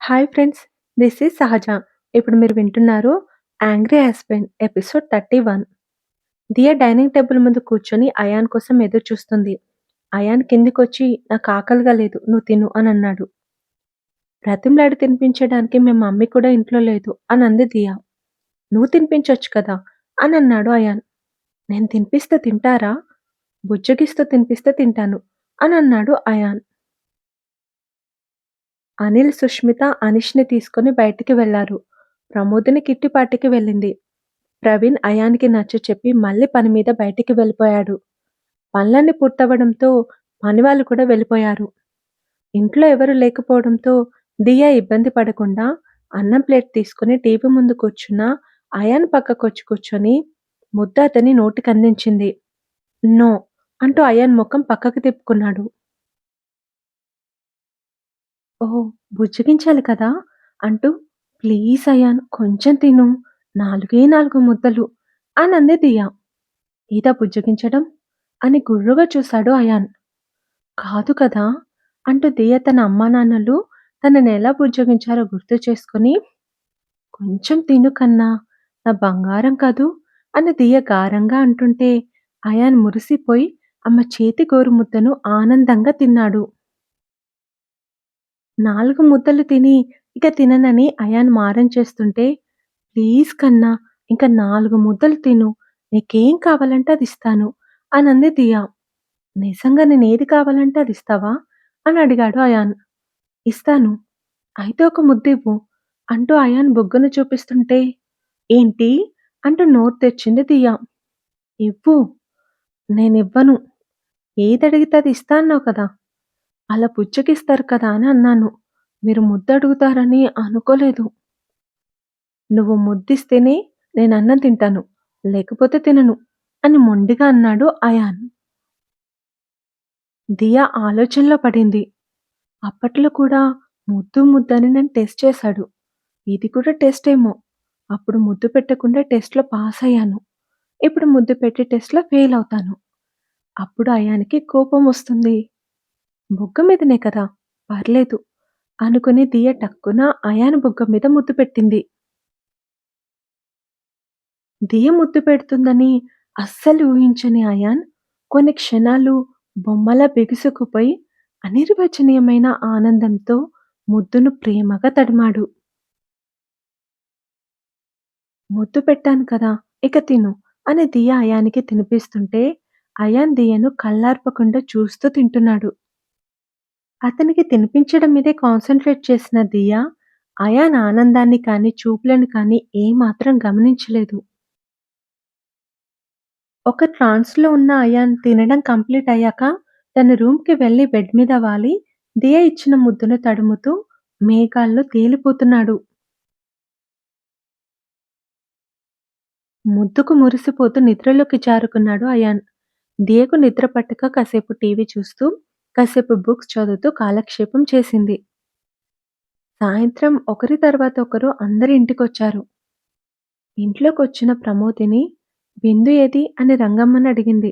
Hi friends. This is సహజ. ఇప్పుడు మీరు వింటున్నారు 'యాంగ్రీ హస్బెండ్' ఎపిసోడ్ 31. దియా డైనింగ్ టేబుల్ ముందు కూర్చొని అయాన్ కోసం ఎదురు చూస్తుంది. అయాన్ కిందికొచ్చి నాకు ఆకలిగా లేదు. నువ్వు తిను అని అన్నాడు. బ్రతిమలాడి తినిపించడానికి మీ మమ్మీ కూడా ఇంట్లో లేదు అని అంది దియా. నువ్వు తినిపించొచ్చు కదా అని అన్నాడు అయాన్. నేను తినిపిస్తే తింటారా? బుజ్జగిస్తూ తినిపిస్తే తింటాను అని అన్నాడు అయాన్. అనిల్, సుష్మిత అనిష్‌ని తీసుకొని బయటికి వెళ్లారు. ప్రమోదిని కిట్టి పార్టీకి వెళ్ళింది. ప్రవీణ్ అయాన్‌కి నచ్చచెప్పి మళ్ళీ పని మీద బయటికి వెళ్ళిపోయాడు. పనులన్నీ పూర్తవ్వడంతో పనివాళ్ళు కూడా వెళ్ళిపోయారు. ఇంట్లో ఎవరు లేకపోవడంతో దియా ఇబ్బంది పడకుండా అన్నం ప్లేట్ తీసుకొని టీవీ ముందు కూర్చున్న అయాన్ పక్కకొచ్చి కూర్చొని ముద్ద అతని నోటికందించింది. నో అంటూ అయాన్ ముఖం పక్కకు తిప్పుకున్నాడు. ఓహ్! బుజ్జగించాలి కదా! అంటూ ప్లీజ్ అయాన్ కొంచెం తిను. నాలుగే 4 ముద్దలు అనంది దియా. ఇదా బుజ్జగించడం? అని గుర్రుగా చూశాడు అయాన్. కాదు కదా! అంటూ దియ తన అమ్మానాన్నలు తననెలా బుజ్జగించారో గుర్తు చేసుకొని, కొంచెం తిను కన్నా! నా బంగారం కదూ! అని దియ గారంగా అంటుంటే అయాన్ మురిసిపోయి ఆమె చేతి గోరుముద్దను ఆనందంగా తిన్నాడు. 4 ముద్దలు తిని ఇక తిననని అయాన్ మారం చేస్తుంటే, ప్లీజ్ కన్నా! ఇంక 4 ముద్దలు తిను. నీకేం కావాలంటే అదిస్తాను అనంది దియ. నిజంగా నేనేది కావాలంటే అదిస్తావా? అని అడిగాడు అయాన్. ఇస్తాను. అయితే ఒక ముద్దివ్వు అంటూ అయాన్ బుగ్గను చూపిస్తుంటే, ఏంటి? అంటూ నోరు తెరిచింది దియ. ఇవ్వు. నేనివ్వను. ఏదడిగితే అది ఇస్తా అన్నావు కదా! అలా పుచ్చుకిస్తారు కదా అని అన్నాను. మీరు ముద్దడుగుతారని అనుకోలేదు. నువ్వు ముద్దిస్తేనే నేనన్నం తింటాను. లేకపోతే తినను అని మొండిగా అన్నాడు అయాన్. దియా ఆలోచనలో పడింది. అప్పట్లో కూడా ముద్దు ముద్దని నన్ను టెస్ట్ చేశాడు. ఇది కూడా టెస్టేమో! అప్పుడు ముద్దు పెట్టకుండా టెస్ట్‌లో పాస్ అయ్యాను. ఇప్పుడు ముద్దు పెట్టి టెస్ట్‌లో ఫెయిల్ అవుతాను. అప్పుడు అయాన్‌కి కోపం వస్తుంది. బుగ్గ మీదనే కదా! పర్లేదు అనుకుని దియ టక్కున అయాన్ బుగ్గ మీద ముద్దు పెట్టింది. దియ ముద్దు పెడుతుందని అస్సలు ఊహించని అయాన్ కొన్ని క్షణాలు బొమ్మలా బిగుసుకుపోయి అనిర్వచనీయమైన ఆనందంతో ముద్దును ప్రేమగా తడిమాడు. ముద్దు పెట్టాను కదా! ఇక తిను అని దియ అయాన్‌కి తినిపిస్తుంటే అయాన్ దియను కళ్ళార్పకుండా చూస్తూ తింటున్నాడు. అతనికి తినిపించడం మీదే కాన్సంట్రేట్ చేసిన దియ అయాన్ ఆనందాన్ని కానీ, చూపులను కానీ ఏమాత్రం గమనించలేదు. ఒక ట్రాన్స్‌లో ఉన్న అయాన్ తినడం కంప్లీట్ అయ్యాక తన రూమ్‌కి వెళ్లి బెడ్ మీద వాలి దియ ఇచ్చిన ముద్దును తడుముతూ మేఘాల్లో తేలిపోతున్నాడు. ముద్దుకు మురిసిపోతూ నిద్రలోకి జారుకున్నాడు అయాన్. దియకు నిద్ర పట్టక కాసేపు టీవీ చూస్తూ, కాసేపు బుక్స్ చదువుతూ కాలక్షేపం చేసింది. సాయంత్రం ఒకరి తర్వాత ఒకరు అందరి ఇంటికొచ్చారు. ఇంట్లోకొచ్చిన ప్రమోదిని, బిందు ఏది అని రంగమ్మని అడిగింది.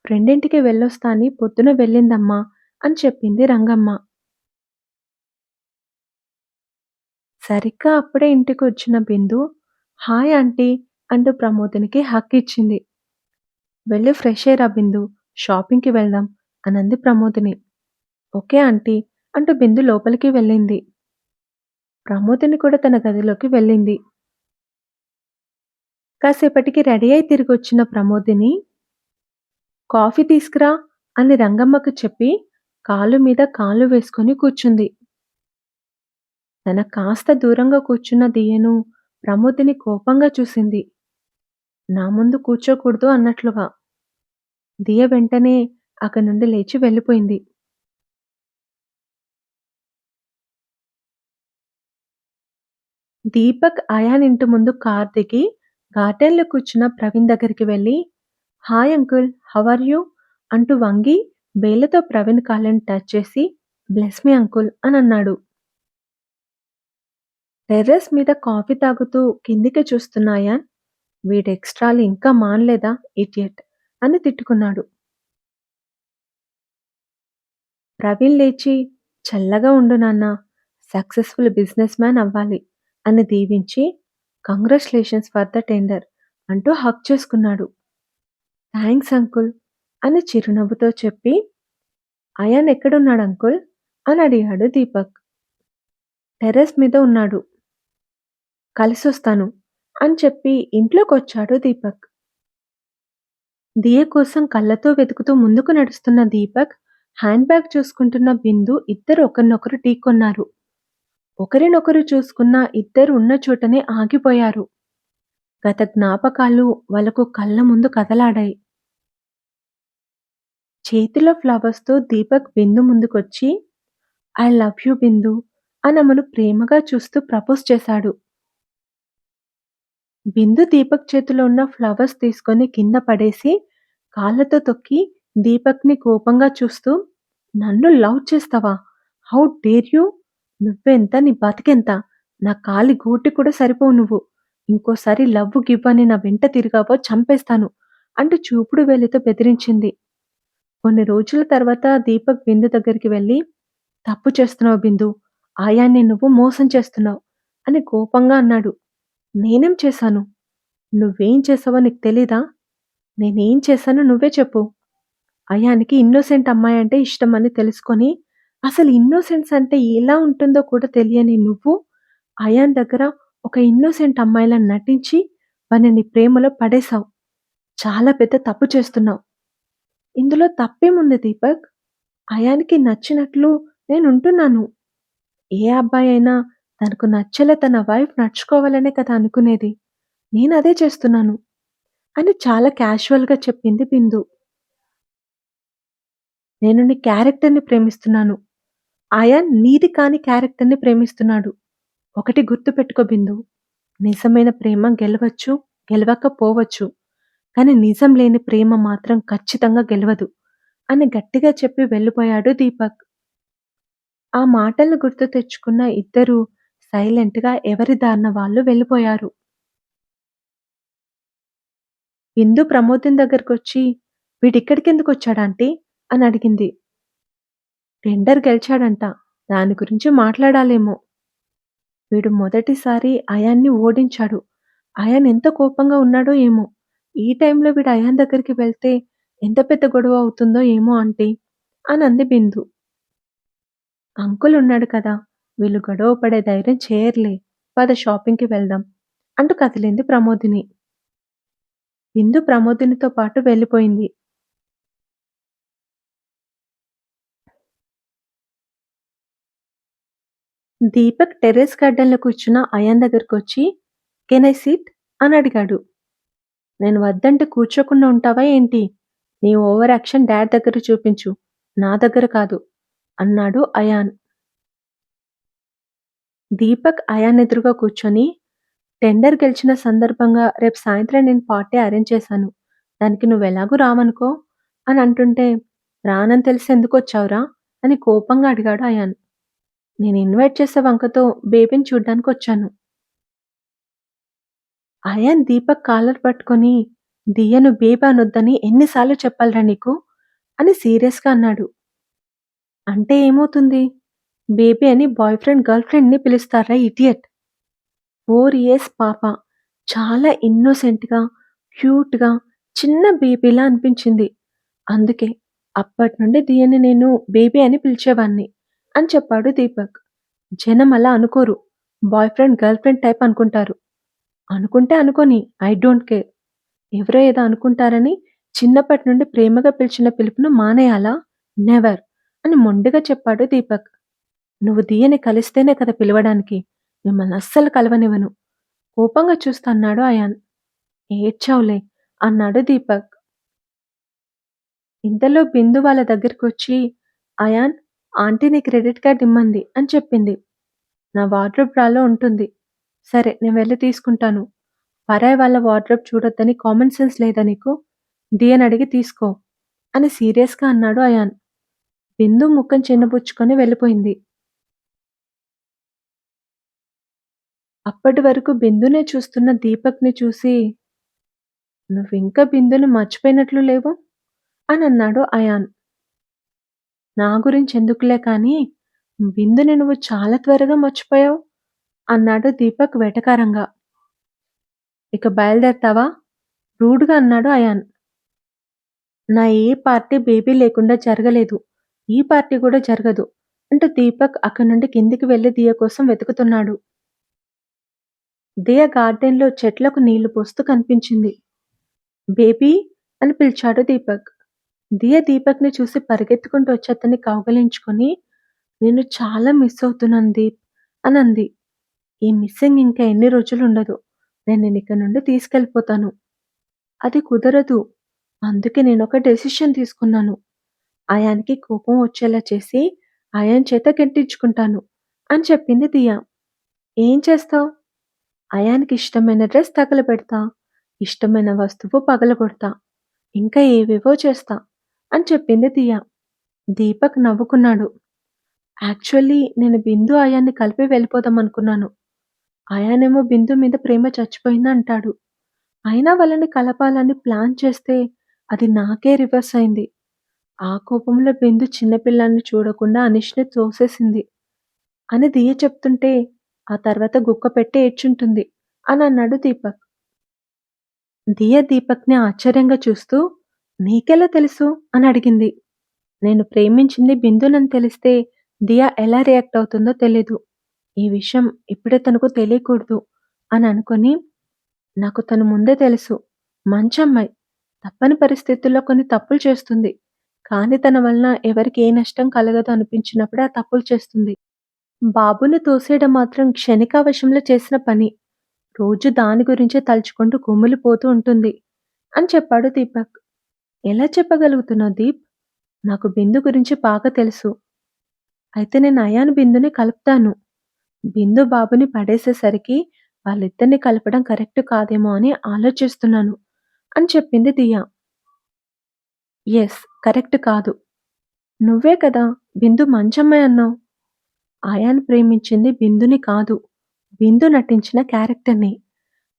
ఫ్రెండింటికి వెళ్ళొస్తా అని పొద్దున వెళ్ళిందమ్మా అని చెప్పింది రంగమ్మ. సరిగ్గా అప్పుడే ఇంటికొచ్చిన బిందు, హాయ్ ఆంటీ అంటూ ప్రమోదినికి హగ్ ఇచ్చింది. వెళ్ళి ఫ్రెష్ అయ్యిరా బిందు, షాపింగ్‌కి వెళ్దాం అనంది ప్రమోదిని. ఓకే ఆంటీ అంటూ బిందు లోపలికి వెళ్ళింది. ప్రమోదిని కూడా తన గదిలోకి వెళ్ళింది. కాసేపటికి రెడీ అయి తిరిగొచ్చిన ప్రమోదిని, కాఫీ తీసుకురా అని రంగమ్మకు చెప్పి కాలు మీద కాలు వేసుకొని కూర్చుంది. తన కాస్త దూరంగా కూర్చున్న దియను ప్రమోదిని కోపంగా చూసింది. నా ముందు కూర్చోకూడదు అన్నట్లుగా. దియ వెంటనే అక్కడి నుండి లేచి వెళ్ళిపోయింది. దీపక్ అయాన్ ఇంటి ముందు కార్ దిగి గార్డెన్‌లో కూర్చున్న ప్రవీణ్ దగ్గరికి వెళ్లి, hi uncle how are you? అంటూ వంగి వేళ్లతో ప్రవీణ్ కాళ్ళని టచ్ చేసి బ్లెస్ మీ అంకుల్ అని అన్నాడు. టెర్రస్ మీద కాఫీ తాగుతూ కిందికి చూస్తున్న అయాన్, వీడి ఎక్స్ట్రాలు ఇంకా మానలేదా ఇడియట్ అని తిట్టుకున్నాడు. ప్రవీణ్ లేచి, చల్లగా ఉండు నాన్నా, సక్సెస్‌ఫుల్ బిజినెస్ మ్యాన్ అవ్వాలి అని దీవించి, కంగ్రాచ్యులేషన్స్ ఫర్ ద టెండర్ అంటూ హగ్ చేసుకున్నాడు. థాంక్స్ అంకుల్ అని చిరునవ్వుతో చెప్పి, అయాన్ ఎక్కడున్నాడు అంకుల్ అని అడిగాడు దీపక్. టెర్రస్ మీద ఉన్నాడు. కలిసొస్తాను అని చెప్పి ఇంట్లోకొచ్చాడు దీపక్. దియ కోసం కళ్ళతో వెతుకుతూ ముందుకు నడుస్తున్న దీపక్, హ్యాండ్ బ్యాగ్ చూసుకుంటున్న బిందు ఇద్దరు ఒకరినొకరు ఢీకొన్నారు. ఒకరినొకరు చూసుకున్న ఇద్దరు ఉన్న చోటనే ఆగిపోయారు. గత జ్ఞాపకాలు వాళ్ళకు కళ్ళ ముందు కదలాడాయి. చేతిలో ఫ్లవర్స్‌తో దీపక్ బిందు ముందుకొచ్చి, ఐ లవ్ యూ బిందు అని ఆమెను ప్రేమగా చూస్తూ ప్రపోజ్ చేశాడు. బిందు దీపక్ చేతిలో ఉన్న ఫ్లవర్స్ తీసుకొని కింద పడేసి, కాళ్ళతో తొక్కి దీపక్‌ని కోపంగా చూస్తూ, నన్ను లవ్ చేస్తావా? How dare you? నువ్వెంత నీ బతికెంత? నా కాలి గూటికి కూడా సరిపోవు నువ్వు. ఇంకోసారి లవ్వు గివ్వు అని నా వెంట తిరిగావో చంపేస్తాను అంటూ చూపుడు వేలితో బెదిరించింది. కొన్ని రోజుల తర్వాత దీపక్ బిందు దగ్గరికి వెళ్లి, తప్పు చేస్తున్నావు బిందు. ఆయాన్ని నువ్వు మోసం చేస్తున్నావు అని కోపంగా అన్నాడు. నేనేం చేశాను? నువ్వేం చేశావో నీకు తెలీదా? నేనేం చేశానో నువ్వే చెప్పు. అయానికి ఇన్నోసెంట్ అమ్మాయంటే ఇష్టమని తెలుసుకొని, అసలు ఇన్నోసెన్స్ అంటే ఎలా ఉంటుందో కూడా తెలియని నువ్వు, అయాన్ దగ్గర ఒక ఇన్నోసెంట్ అమ్మాయిలా నటించి, వాడిని నీ ప్రేమలో పడేశావు. చాలా పెద్ద తప్పు చేస్తున్నావు. ఇందులో తప్పేముంది దీపక్? అయానికి నచ్చినట్లు నేనుంటున్నాను. ఏ అబ్బాయైనా తనకు నచ్చేలా తన వైఫ్ నడుచుకోవాలనే కదా అనుకునేది. నేనదే చేస్తున్నాను అని చాలా క్యాజువల్‌గా చెప్పింది బిందు. నేను నీ క్యారెక్టర్‌ని ప్రేమిస్తున్నాను. అయాన్ నీది కాని క్యారెక్టర్‌ని ప్రేమిస్తున్నాడు. ఒకటి గుర్తుపెట్టుకో బిందు. నిజమైన ప్రేమ గెలవచ్చు, గెలవకపోవచ్చు. కానీ నిజం లేని ప్రేమ మాత్రం ఖచ్చితంగా గెలవదు అని గట్టిగా చెప్పి వెళ్ళిపోయాడు దీపక్. ఆ మాటలు గుర్తు తెచ్చుకున్న ఇద్దరూ సైలెంట్‌గా ఎవరి దారిన వాళ్ళు వెళ్ళిపోయారు. బిందు ప్రమోదిన్ దగ్గరకొచ్చి, వీడిక్కడికెందుకొచ్చాడాంటీ అని అడిగింది. టెండర్ గెలిచాడంట. దాని గురించి మాట్లాడాలేమో. వీడు మొదటిసారి అయాన్‌ని ఓడించాడు. అయాన్ ఎంత కోపంగా ఉన్నాడో ఏమో! ఈ టైంలో వీడు అయాన్ దగ్గరికి వెళ్తే ఎంత పెద్ద గొడవ అవుతుందో ఏమో ఆంటీ అనంది బిందు. అంకుల్ ఉన్నాడు కదా! వీళ్ళు గొడవ పడే ధైర్యం చేయరులే. పద షాపింగ్‌కి వెళ్దాం అంటూ కదిలింది ప్రమోదిని. బిందు ప్రమోదినితో పాటు వెళ్ళిపోయింది. దీపక్ టెర్రస్ గార్డెన్‌లో కూర్చున్న అయాన్ దగ్గరకొచ్చి, కెన్ ఐ సిట్ అని అడిగాడు. నేను వద్దంటే కూర్చోకుండా ఉంటావా ఏంటి? నీ ఓవర్ యాక్షన్ డాడ్ దగ్గర చూపించు. నా దగ్గర కాదు అన్నాడు అయాన్. దీపక్ అయాన్ ఎదురుగా కూర్చొని, టెండర్ గెలిచిన సందర్భంగా రేపు సాయంత్రం నేను పార్టీ అరేంజ్ చేశాను. దానికి నువ్వెలాగూ రావనుకో అని అంటుంటే, రానని తెలిసి ఎందుకొచ్చావురా? అని కోపంగా అడిగాడు అయాన్. నేను ఇన్వైట్ చేసే వంకతో బేబీని చూడ్డానికొచ్చాను. అయాన్ దీపక్ కాలర్ పట్టుకొని, దియ్యను బేబీ అనొద్దని ఎన్నిసార్లు చెప్పాలిరా నీకు? అని సీరియస్‌గా అన్నాడు. అంటే ఏమవుతుంది? బేబీ అని బాయ్ ఫ్రెండ్, గర్ల్ ఫ్రెండ్‌ని పిలుస్తార్రా ఇడియట్. 4 ఇయర్స్ పాప. చాలా ఇన్నోసెంట్‌గా, క్యూట్‌గా, చిన్న బేబీలా అనిపించింది. అందుకే అప్పట్నుండి దియని నేను బేబీ అని పిలిచేవాడిని అని చెప్పాడు దీపక్. జనం అలా అనుకోరు. Boy friend, girl friend type అనుకుంటారు. అనుకుంటే అనుకోని. I don't care. ఎవరో ఏదో అనుకుంటారని చిన్నప్పటి నుండి ప్రేమగా పిలిచిన పిలుపును మానేయాలా? నెవర్ అని మొండిగా చెప్పాడు దీపక్. నువ్వు దియని కలిస్తేనే కదా పిలవడానికి. మిమ్మల్ని అస్సలు కలవనివ్వను. కోపంగా చూస్తూ అన్నాడు అయాన్. ఏడ్చావులే అన్నాడు దీపక్. ఇంతలో బిందు వాళ్ళ దగ్గరకొచ్చి, అయాన్ ఆంటీ నీ క్రెడిట్ కార్డ్ ఇమ్మంది అని చెప్పింది. నా వార్డ్‌రోబ్ డ్రాలో ఉంటుంది. సరే నేను వెళ్లి తీసుకుంటాను. పరాయి వాళ్ళ వార్డ్‌రోబ్ చూడొద్దని కామన్ సెన్స్ లేదా నీకు? దియని అడిగి తీసుకో అని సీరియస్‌గా అన్నాడు అయాన్. బిందు ముఖం చిన్నబుచ్చుకొని వెళ్ళిపోయింది. అప్పటి వరకు బిందునే చూస్తున్న దీపక్‌ని చూసి, నువ్వింకా బిందుని మర్చిపోయినట్లు లేవు అనన్నాడు అయాన్. నా గురించెందుకులే కానీ, బిందుని నువ్వు చాలా త్వరగా మర్చిపోయావు అన్నాడు దీపక్ వెటకారంగా. ఇక బయలుదేరతావా? రూడ్‌గా అన్నాడు అయాన్. నా ఏ పార్టీ బేబీ లేకుండా జరగలేదు. ఈ పార్టీ కూడా జరగదు అంటూ దీపక్ అక్కడి నుండి కిందికి వెళ్లి దియ కోసం వెతుకుతున్నాడు. దియ గార్డెన్‌లో చెట్లకు నీళ్లు పోస్తూ కనిపించింది. బేబీ అని పిలిచాడు దీపక్. దియ దీపక్‌ని చూసి పరిగెత్తుకుంటూ వచ్చి అతన్ని కౌగిలించుకొని, "నిన్ను చాలా మిస్ అవుతున్నాను దీప్" అనంది. "ఈ మిస్సింగ్ ఇంకా ఎన్ని రోజులుండదు. నేను నిన్నిక్కడి నుండి తీసుకెళ్ళిపోతాను." "అది కుదరదు. అందుకే నేనొక డెసిషన్ తీసుకున్నాను. అయాన్‌కి కోపం వచ్చేలా చేసి, అయాన్ చేత గెంటించుకుంటాను" అని చెప్పింది దియ. "ఏం చేస్తావు?" "అయాన్‌కి ఇష్టమైన డ్రెస్ తగలబెడతా, ఇష్టమైన వస్తువు పగలగొడతా, ఇంకా ఏవేవో చేస్తా" అని చెప్పింది దియ. దీపక్ నవ్వుకున్నాడు. యాక్చువల్లీ నేను బిందు, అయాన్‌ని కలిపి వెళ్ళిపోదామనుకున్నాను. అయానేమో బిందు మీద ప్రేమ చచ్చిపోయిందంటాడు. అయినా వాళ్ళని కలపాలని ప్లాన్ చేస్తే అది నాకే రివర్స్ అయింది. ఆ కోపంలో బిందు చిన్నపిల్లాడిని చూడకుండా అనీష్‌ని తోసేసింది అని దియ చెప్తుంటే, ఆ తర్వాత గుక్క పెట్టి ఏడ్చుంటుంది అని అన్నాడు దీపక్. దియ దీపక్‌ని ఆశ్చర్యంగా చూస్తూ, "నీకెలా తెలుసు?" అని అడిగింది. నేను ప్రేమించింది బిందునని తెలిస్తే దియ ఎలా రియాక్ట్ అవుతుందో తెలీదు. ఈ విషయం ఇప్పుడే తనకు తెలియకూడదు అని అనుకుని, నాకు తను ముందే తెలుసు. మంచమ్మాయి. తప్పని పరిస్థితుల్లో కొన్ని తప్పులు చేస్తుంది. కానీ తన వలన ఎవరికీ ఏ నష్టం కలగదు అనిపించినప్పుడే ఆ తప్పులు చేస్తుంది. బాబుని తోసేయడం మాత్రం క్షణికావేశంలో చేసిన పని. రోజు దాని గురించే తలుచుకుంటూ కుమిలిపోతూ ఉంటుంది అని చెప్పాడు దీపక్. ఎలా చెప్పగలుగుతున్నావు దీప్? నాకు బిందు గురించి బాగా తెలుసు. అయితే నేను అయాన్ బిందుని కలుపుతాను. బిందు బాబుని పడేసేసరికి వాళ్ళిద్దరిని కలపడం కరెక్ట్ కాదేమో అని ఆలోచిస్తున్నాను అని చెప్పింది దియ. కరెక్ట్ కాదు. నువ్వే కదా బిందు మంచమ్మాయి అన్నావు. అయాన్ ప్రేమించింది బిందుని కాదు. బిందు నటించిన క్యారెక్టర్‌ని.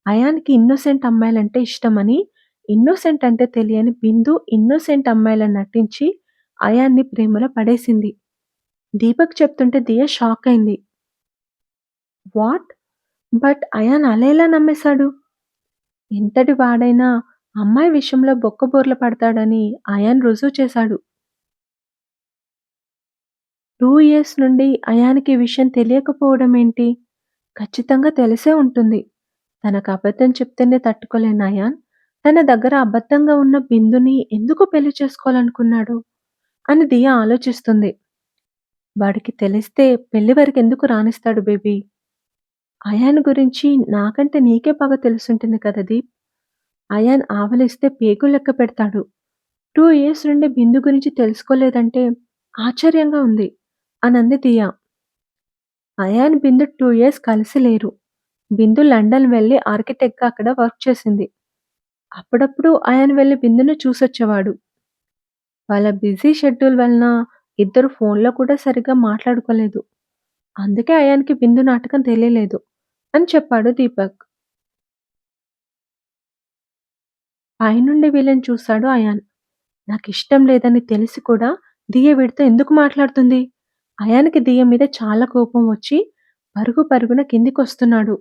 అయాన్‌కి ఇన్నోసెంట్ అమ్మాయిలంటే ఇష్టమని, ఇన్నోసెంట్ అంటే తెలియని బిందు ఇన్నోసెంట్ అమ్మాయిలా నటించి అయాన్‌ని ప్రేమలో పడేసింది. దీపక్ చెప్తుంటే దియ షాక్ అయింది. వాట్? బట్ అయాన్ అలా ఎలా నమ్మేశాడు? ఎంతటి వాడైనా అమ్మాయి విషయంలో బొక్కబోర్ల పడతాడని అయాన్ రుజువు చేశాడు. 2 ఇయర్స్ నుండి అయాన్‌కి ఈ విషయం తెలియకపోవడం ఏంటి? ఖచ్చితంగా తెలిసే ఉంటుంది. తనకు అబద్ధం చెప్తేనే తట్టుకోలేని అయాన్, తన దగ్గర అబద్ధంగా ఉన్న బిందుని ఎందుకు పెళ్లి చేసుకోవాలనుకున్నాడు? అని దియ ఆలోచిస్తుంది. వాడికి తెలిస్తే పెళ్లి వరకెందుకు రానిస్తాడు బేబీ? అయాన్ గురించి నాకంటే నీకే బాగా తెలిసుంటుంది కదా దీప్. అయాన్ ఆవలిస్తే పేగులు లెక్క పెడతాడు. 2 ఇయర్స్ నుండి బిందు గురించి తెలుసుకోలేదంటే ఆశ్చర్యంగా ఉంది అనంది దియ. అయాన్, బిందు 2 ఇయర్స్ కలిసి లేరు. బిందు లండన్ వెళ్లి ఆర్కిటెక్ట్‌గా అక్కడ వర్క్ చేసింది. అప్పుడప్పుడు అయాన్ వెళ్లి బిందుని చూసొచ్చేవాడు. వాళ్ళ బిజీ షెడ్యూల్ వలన ఇద్దరు ఫోన్‌లో కూడా సరిగ్గా మాట్లాడుకోలేదు. అందుకే అయాన్‌కి బిందు నాటకం తెలియలేదు అని చెప్పాడు దీపక్. పైనుండి వీళ్ళని చూశాడు అయాన్. నాకిష్టం లేదని తెలిసి కూడా దియ వీడితో ఎందుకు మాట్లాడుతుంది? అయాన్‌కి దియ మీద చాలా కోపం వచ్చి పరుగు పరుగున కిందికొస్తున్నాడు.